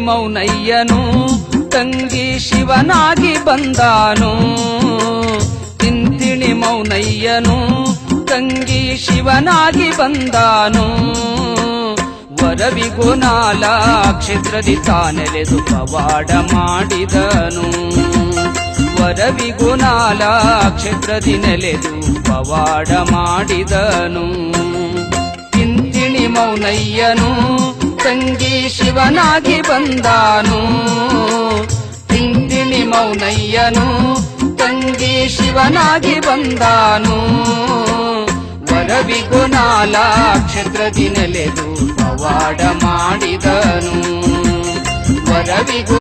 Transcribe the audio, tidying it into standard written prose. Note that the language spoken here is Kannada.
ಮೌನಯ್ಯನು ತಂಗಿ ಶಿವನಾಗಿ ಬಂದಾನು ತಿಂತಿಣಿ ಮೌನಯ್ಯನು ತಂಗಿ ಶಿವನಾಗಿ ಬಂದಾನು ವರವಿಗುನಾಲ ಕ್ಷೇತ್ರದಿ ತಾನೆಲೆದು ಪವಾಡ ಮಾಡಿದನು ವರವಿಗುನಾಲ ಕ್ಷೇತ್ರದಿ ನೆಲೆದು ಪವಾಡ ಮಾಡಿದನು ತಿಂತಿಣಿ ಮೌನಯ್ಯನು ತಂಗಿ ಶಿವನಾಗಿ ಬಂದಾನು ತಿಂತಿಣಿ ಮೌನಯ್ಯನು ತಂಗಿ ಶಿವನಾಗಿ ಬಂದಾನು ವರವಿಗುನಾಲ ಕ್ಷೇತ್ರದಿ ನೆಲೆದು ಪವಾಡ ಮಾಡಿದನು ವರವಿಗು